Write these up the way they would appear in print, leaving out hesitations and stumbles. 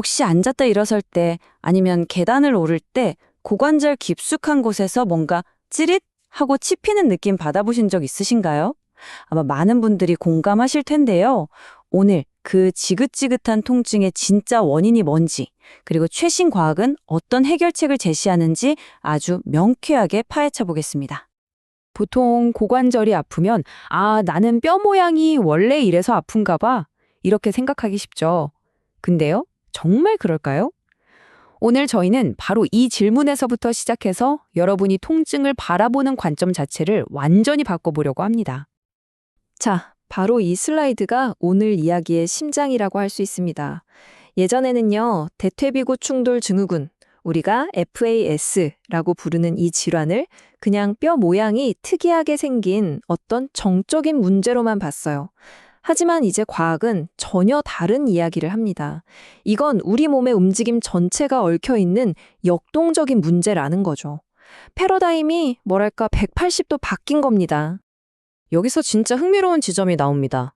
혹시 앉았다 일어설 때 아니면 계단을 오를 때 고관절 깊숙한 곳에서 뭔가 찌릿 하고 찝히는 느낌 받아보신 적 있으신가요? 아마 많은 분들이 공감하실 텐데요. 오늘 그 지긋지긋한 통증의 진짜 원인이 뭔지, 그리고 최신 과학은 어떤 해결책을 제시하는지 아주 명쾌하게 파헤쳐 보겠습니다. 보통 고관절이 아프면 나는 뼈 모양이 원래 이래서 아픈가 봐. 이렇게 생각하기 쉽죠. 근데요, 정말 그럴까요? 오늘 저희는 바로 이 질문에서부터 시작해서 여러분이 통증을 바라보는 관점 자체를 완전히 바꿔보려고 합니다. 자, 바로 이 슬라이드가 오늘 이야기의 심장이라고 할 수 있습니다. 예전에는요, 대퇴비구 충돌 증후군, 우리가 FAS라고 부르는 이 질환을 그냥 뼈 모양이 특이하게 생긴 어떤 정적인 문제로만 봤어요. 하지만 이제 과학은 전혀 다른 이야기를 합니다. 이건 우리 몸의 움직임 전체가 얽혀 있는 역동적인 문제라는 거죠. 패러다임이 180도 바뀐 겁니다. 여기서 진짜 흥미로운 지점이 나옵니다.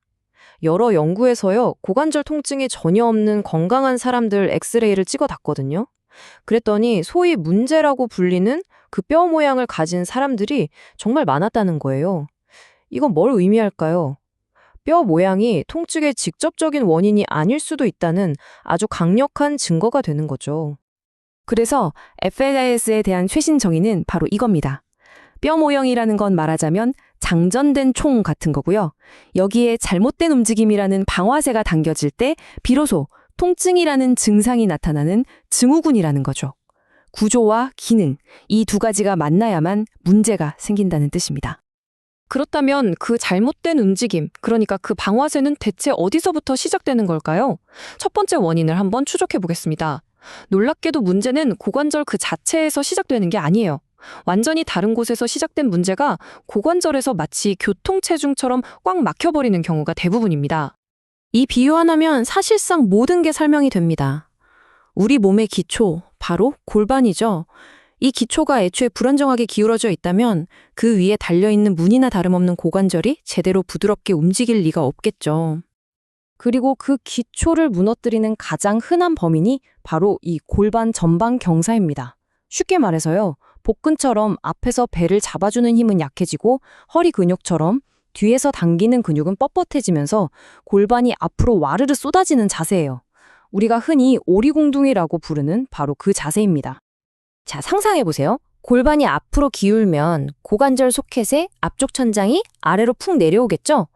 여러 연구에서요, 고관절 통증이 전혀 없는 건강한 사람들 엑스레이를 찍어봤거든요. 그랬더니 소위 문제라고 불리는 그 뼈 모양을 가진 사람들이 정말 많았다는 거예요. 이건 뭘 의미할까요? 뼈 모양이 통증의 직접적인 원인이 아닐 수도 있다는 아주 강력한 증거가 되는 거죠. 그래서 FAS에 대한 최신 정의는 바로 이겁니다. 뼈 모형이라는 건 말하자면 장전된 총 같은 거고요. 여기에 잘못된 움직임이라는 방아쇠가 당겨질 때 비로소 통증이라는 증상이 나타나는 증후군이라는 거죠. 구조와 기능, 이 두 가지가 만나야만 문제가 생긴다는 뜻입니다. 그렇다면 그 잘못된 움직임, 그러니까 그 방아쇠는 대체 어디서부터 시작되는 걸까요? 첫 번째 원인을 한번 추적해 보겠습니다. 놀랍게도 문제는 고관절 그 자체에서 시작되는 게 아니에요. 완전히 다른 곳에서 시작된 문제가 고관절에서 마치 교통체중처럼 꽉 막혀버리는 경우가 대부분입니다. 이 비유 하나면 사실상 모든 게 설명이 됩니다. 우리 몸의 기초, 바로 골반이죠. 이 기초가 애초에 불안정하게 기울어져 있다면 그 위에 달려있는 문이나 다름없는 고관절이 제대로 부드럽게 움직일 리가 없겠죠. 그리고 그 기초를 무너뜨리는 가장 흔한 범인이 바로 이 골반 전방 경사입니다. 쉽게 말해서요, 복근처럼 앞에서 배를 잡아주는 힘은 약해지고 허리 근육처럼 뒤에서 당기는 근육은 뻣뻣해지면서 골반이 앞으로 와르르 쏟아지는 자세예요. 우리가 흔히 오리공둥이라고 부르는 바로 그 자세입니다. 자, 상상해보세요. 골반이 앞으로 기울면 고관절 소켓의 앞쪽 천장이 아래로 푹 내려오겠죠?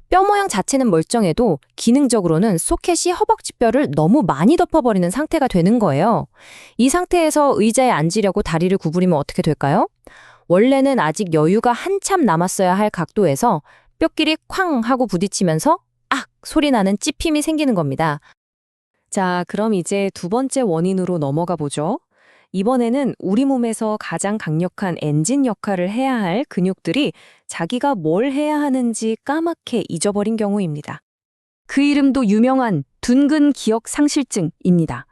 뼈 모양 자체는 멀쩡해도 기능적으로는 소켓이 허벅지뼈를 너무 많이 덮어버리는 상태가 되는 거예요. 이 상태에서 의자에 앉으려고 다리를 구부리면 어떻게 될까요? 원래는 아직 여유가 한참 남았어야 할 각도에서 뼈끼리 쾅 하고 부딪히면서 악! 소리 나는 찝힘이 생기는 겁니다. 자, 그럼 이제 두 번째 원인으로 넘어가 보죠. 이번에는 우리 몸에서 가장 강력한 엔진 역할을 해야 할 근육들이 자기가 뭘 해야 하는지 까맣게 잊어버린 경우입니다. 그 이름도 유명한 둔근 기억 상실증입니다.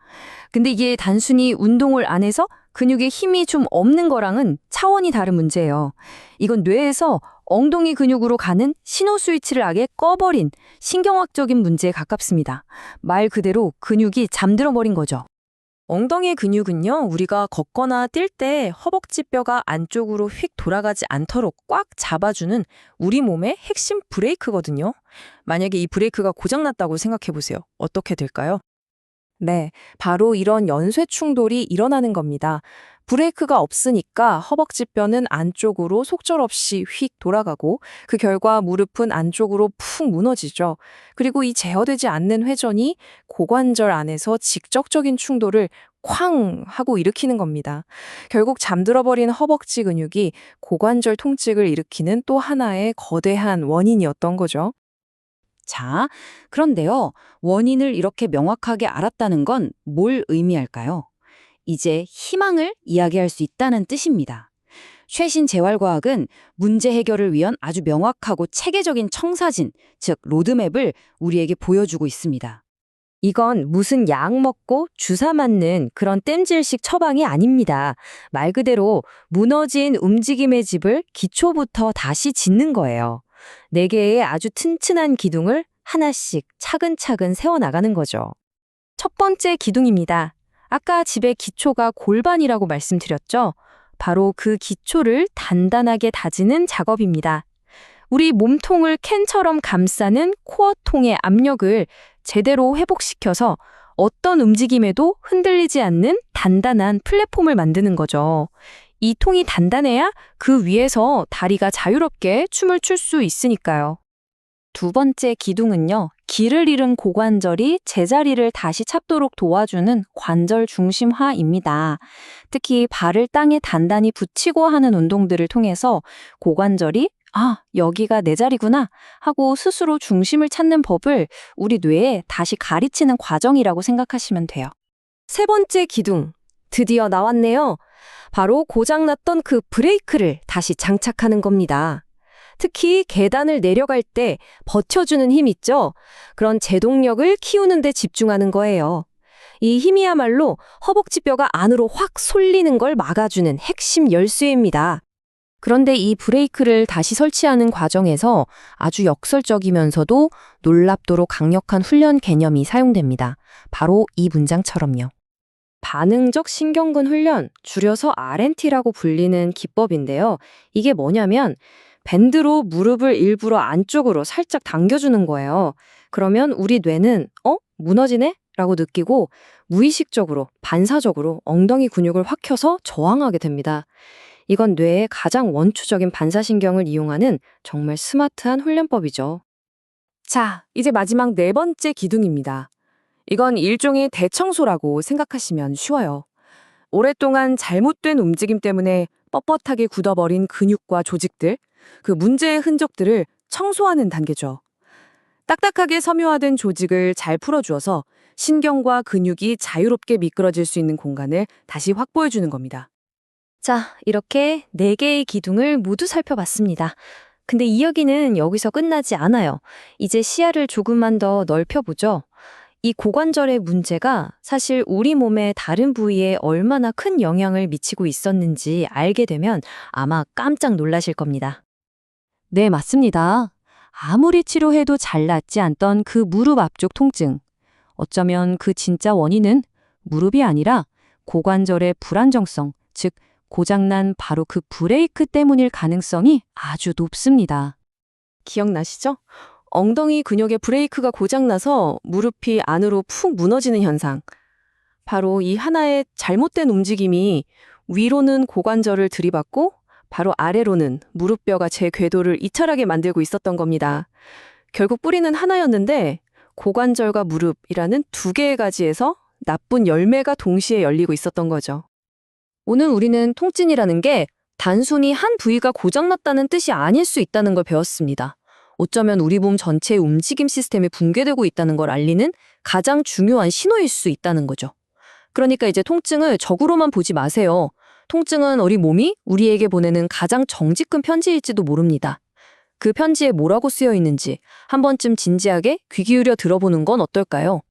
근데 이게 단순히 운동을 안 해서 근육에 힘이 좀 없는 거랑은 차원이 다른 문제예요. 이건 뇌에서 엉덩이 근육으로 가는 신호 스위치를 아예 꺼버린 신경학적인 문제에 가깝습니다. 말 그대로 근육이 잠들어 버린 거죠. 엉덩이 근육은요, 우리가 걷거나 뛸 때 허벅지 뼈가 안쪽으로 휙 돌아가지 않도록 꽉 잡아주는 우리 몸의 핵심 브레이크거든요. 만약에 이 브레이크가 고장났다고 생각해 보세요. 어떻게 될까요? 네, 바로 이런 연쇄 충돌이 일어나는 겁니다. 브레이크가 없으니까 허벅지 뼈는 안쪽으로 속절없이 휙 돌아가고 그 결과 무릎은 안쪽으로 푹 무너지죠. 그리고 이 제어되지 않는 회전이 고관절 안에서 직접적인 충돌을 쾅 하고 일으키는 겁니다. 결국 잠들어버린 허벅지 근육이 고관절 통증을 일으키는 또 하나의 거대한 원인이었던 거죠. 자, 그런데요, 원인을 이렇게 명확하게 알았다는 건 뭘 의미할까요? 이제 희망을 이야기할 수 있다는 뜻입니다. 최신 재활과학은 문제 해결을 위한 아주 명확하고 체계적인 청사진, 즉 로드맵을 우리에게 보여주고 있습니다. 이건 무슨 약 먹고 주사 맞는 그런 땜질식 처방이 아닙니다. 말 그대로 무너진 움직임의 집을 기초부터 다시 짓는 거예요. 4개의 아주 튼튼한 기둥을 하나씩 차근차근 세워나가는 거죠. 첫 번째 기둥입니다. 아까 집의 기초가 골반이라고 말씀드렸죠? 바로 그 기초를 단단하게 다지는 작업입니다. 우리 몸통을 캔처럼 감싸는 코어통의 압력을 제대로 회복시켜서 어떤 움직임에도 흔들리지 않는 단단한 플랫폼을 만드는 거죠. 이 통이 단단해야 그 위에서 다리가 자유롭게 춤을 출 수 있으니까요. 두 번째 기둥은요, 길을 잃은 고관절이 제자리를 다시 찾도록 도와주는 관절 중심화입니다. 특히 발을 땅에 단단히 붙이고 하는 운동들을 통해서 고관절이 여기가 내 자리구나 하고 스스로 중심을 찾는 법을 우리 뇌에 다시 가르치는 과정이라고 생각하시면 돼요. 세 번째 기둥, 드디어 나왔네요. 바로 고장났던 그 브레이크를 다시 장착하는 겁니다. 특히 계단을 내려갈 때 버텨주는 힘 있죠? 그런 제동력을 키우는 데 집중하는 거예요. 이 힘이야말로 허벅지뼈가 안으로 확 쏠리는 걸 막아주는 핵심 열쇠입니다. 그런데 이 브레이크를 다시 설치하는 과정에서 아주 역설적이면서도 놀랍도록 강력한 훈련 개념이 사용됩니다. 바로 이 문장처럼요. 반응적 신경근 훈련, 줄여서 RNT라고 불리는 기법인데요. 이게 뭐냐면 밴드로 무릎을 일부러 안쪽으로 살짝 당겨주는 거예요. 그러면 우리 뇌는 무너지네? 라고 느끼고 무의식적으로, 반사적으로 엉덩이 근육을 확 켜서 저항하게 됩니다. 이건 뇌의 가장 원초적인 반사신경을 이용하는 정말 스마트한 훈련법이죠. 자, 이제 마지막 네 번째 기둥입니다. 이건 일종의 대청소라고 생각하시면 쉬워요. 오랫동안 잘못된 움직임 때문에 뻣뻣하게 굳어버린 근육과 조직들, 그 문제의 흔적들을 청소하는 단계죠. 딱딱하게 섬유화된 조직을 잘 풀어주어서 신경과 근육이 자유롭게 미끄러질 수 있는 공간을 다시 확보해주는 겁니다. 자, 이렇게 4개의 기둥을 모두 살펴봤습니다. 근데 이야기는 여기서 끝나지 않아요. 이제 시야를 조금만 더 넓혀보죠. 이 고관절의 문제가 사실 우리 몸의 다른 부위에 얼마나 큰 영향을 미치고 있었는지 알게 되면 아마 깜짝 놀라실 겁니다. 네, 맞습니다. 아무리 치료해도 잘 낫지 않던 그 무릎 앞쪽 통증. 어쩌면 그 진짜 원인은 무릎이 아니라 고관절의 불안정성, 즉 고장난 바로 그 브레이크 때문일 가능성이 아주 높습니다. 기억나시죠? 엉덩이 근육의 브레이크가 고장나서 무릎이 안으로 푹 무너지는 현상. 바로 이 하나의 잘못된 움직임이 위로는 고관절을 들이받고 바로 아래로는 무릎뼈가 제 궤도를 이탈하게 만들고 있었던 겁니다. 결국 뿌리는 하나였는데 고관절과 무릎이라는 2개의 가지에서 나쁜 열매가 동시에 열리고 있었던 거죠. 오늘 우리는 통증이라는 게 단순히 한 부위가 고장났다는 뜻이 아닐 수 있다는 걸 배웠습니다. 어쩌면 우리 몸 전체의 움직임 시스템이 붕괴되고 있다는 걸 알리는 가장 중요한 신호일 수 있다는 거죠. 그러니까 이제 통증을 적으로만 보지 마세요. 통증은 우리 몸이 우리에게 보내는 가장 정직한 편지일지도 모릅니다. 그 편지에 뭐라고 쓰여 있는지 한 번쯤 진지하게 귀 기울여 들어보는 건 어떨까요?